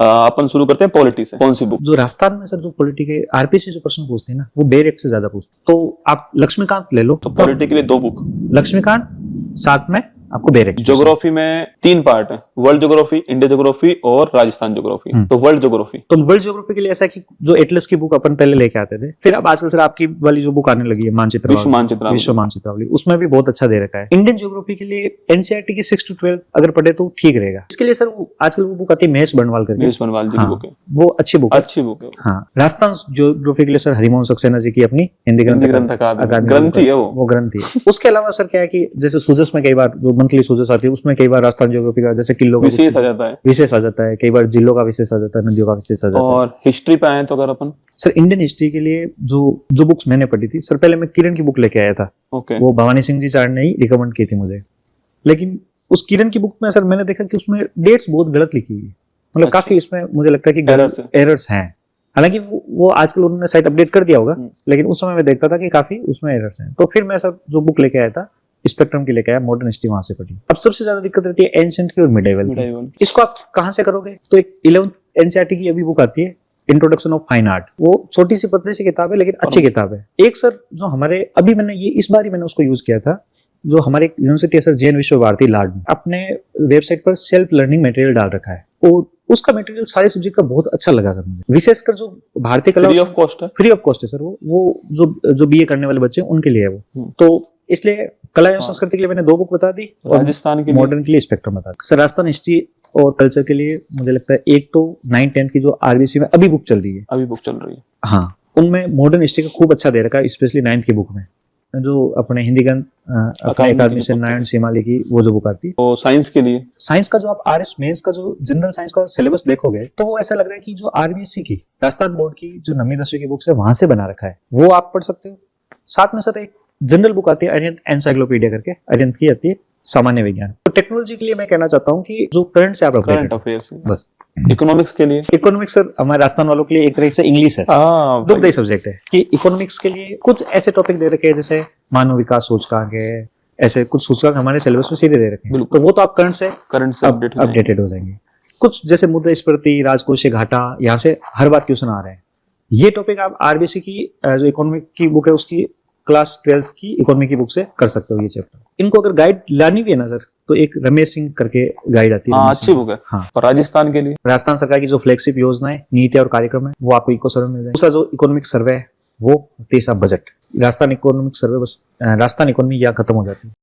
अपन शुरू करते हैं पॉलिटी से। कौन सी बुक? जो राजस्थान में सर जो पॉलिटी के आरपीसी जो प्रश्न पूछते हैं ना, वो बेरेट से ज्यादा पूछते हैं। तो आप लक्ष्मीकांत ले लो। तो पॉलिटी के लिए 2 बुक, लक्ष्मीकांत, साथ में आपको बेरेट। ज्योग्राफी में 3 पार्ट है, वर्ल्ड ज्योग्राफी, इंडिया ज्योग्राफी और राजस्थान ज्योग्राफी। तो वर्ल्ड ज्योग्राफी, तो वर्ल्ड ज्योग्राफी के लिए ऐसा है कि जो एटलस की बुक अपन पहले लेके आते थे, फिर अब आजकल सर आपकी वाली जो बुक आने लगी है मानचित्र, विश्व मानचित्र वाली, उसमें भी बहुत अच्छा दे रखा है। इंडियन ज्योग्राफी के लिए एनसीईआरटी की 6 to 12 अगर पढ़े तो ठीक रहेगा। इसके लिए सर आजकल वो बुक आती है महेश बनवाल करके, महेश बनवाल जी की बुक है, वो अच्छी बुक है। अच्छी बुक है। हाँ, राजस्थान ज्योग्राफी के लिए सर हरिमोहन सक्सेना जी की अपनी हिंदी ग्रंथ ग्रंथी है, वो ग्रंथी है। उसके अलावा सर क्या है कि जैसे सूजस में कई बार जो मंथली सूजस आती है उसमें कई बार राजस्थान ज्योग्राफी का जैसे किलो का विशेष आ जाता है, कई बार जिलों का विशेष आ जाता है, नदियों का विशेष आ जाता है। और हिस्ट्री पे आए तो अगर अपन सर इंडियन हिस्ट्री के लिए जो बुक्स मैंने पढ़ी थी सर, पहले मैं किरण की बुक लेके आया था। वो भवानी सिंह जी चार्ड ने ही रिकमेंड की थी मुझे, लेकिन उस किरण की बुक में सर मैंने देखा कि उसमें डेट्स बहुत गलत लिखी हुई है। मतलब काफी इसमें मुझे लगता है कि एरर्स हैं। हालांकि वो आजकल उन्होंने साइट अपडेट कर दिया होगा, लेकिन उस समय मैं देखता था कि काफी उसमें एरर्स हैं। तो फिर मैं सर जो बुक लेके आया था स्पेक्ट्रम की लेके आया, मॉडर्न हिस्ट्री वहां से पढ़ी। अब सबसे ज्यादा दिक्कत रहती है एंशिएंट की और मिडिवल की। इसको आप कहां से करोगे? तो एक 11th एनसीईआरटी की अभी बुक आती है, इंट्रोडक्शन ऑफ फाइन आर्ट। वो छोटी सी पतली सी किताब है, लेकिन अच्छी किताब है। एक सर जो हमारे अभी मैंने ये इस बार ही मैंने उसको यूज किया था, जो हमारे यूनिवर्सिटी है सर जैन विश्व भारती लाड में, अपने वेबसाइट पर सेल्फ लर्निंग मटेरियल डाल रखा है और उसका मटेरियल सारे सब्जेक्ट का बहुत अच्छा लगा सर मुझे। विशेषकर जो भारतीय कला फ्री ऑफ कॉस्ट है सर। वो जो बीए करने वाले बच्चे हैं उनके लिए है वो। तो इसलिए कला एवं संस्कृति के लिए मैंने 2 बुक बता दी, राजस्थान के मॉडर्न के लिए स्पेक्ट्रम बता दी। सर राजस्थान हिस्ट्री और कल्चर के लिए मुझे लगता है एक तो 9-10 की जो आरबीसी में अभी बुक चल रही है, हाँ, उनमें मॉडर्न हिस्ट्री का खूब अच्छा दे रखा है। स्पेशली 9th की बुक में जो अपने हिंदी ग्रंथ अकादमी से नारायण सीमाली की वो जो बुक आती है। तो साइंस का जो आप आरएस मेंस का जो जनरल साइंस का सिलेबस देखोगे तो वो ऐसा लग रहा है कि जो आरबीसी की राजस्थान बोर्ड की जो 9वीं 10वीं की बुक्स है वहां से बना रखा है, वो आप पढ़ सकते हो। साथ में सर एक जनरल बुक आती है अरिहंत एनसाइक्लोपीडिया करके, अरिहंत की आती है सामान्य विज्ञान। तो टेक्नोलॉजी के लिए मैं कहना चाहता हूँ कि जो करंट से आप करंट अफेयर्स, बस। इकोनॉमिक्स के लिए, इकोनॉमिक्स सर हमारे राजस्थान वालों के लिए एक तरह से इंग्लिश है, दुखदायी सब्जेक्ट है कि इकोनॉमिक्स के लिए कुछ ऐसे टॉपिक दे रखे हैं जैसे मानव विकास सूचकांक है, ऐसे कुछ सूचकांक हमारे सिलेबस में सीधे दे रखे हैं। तो वो तो आप करंट से अपडेटेड हो जाएंगे। कुछ जैसे मुद्रास्फीति, राजकोषीय घाटा, यहाँ से हर बार क्वेश्चन आ रहे हैं। ये टॉपिक आप आरबीसी की जो इकोनॉमिक की बुक है उसकी क्लास 12th की इकोनॉमी की बुक से कर सकते हो ये चैप्टर। इनको अगर गाइड लानी भी है ना सर, तो एक रमेश सिंह करके गाइड आती है, अच्छी बुक है। हाँ। और राजस्थान के लिए राजस्थान सरकार की जो फ्लैगशिप योजनाएं, नीति और कार्यक्रम है वो आपको इको सर्वे मिल जाएगा। दूसरा जो इकोनॉमिक सर्वे है वो, तीसरा बजट। राजस्थान इकोनॉमिक सर्वे बस राजस्थान इकोनॉमी यहाँ खत्म हो जाती है।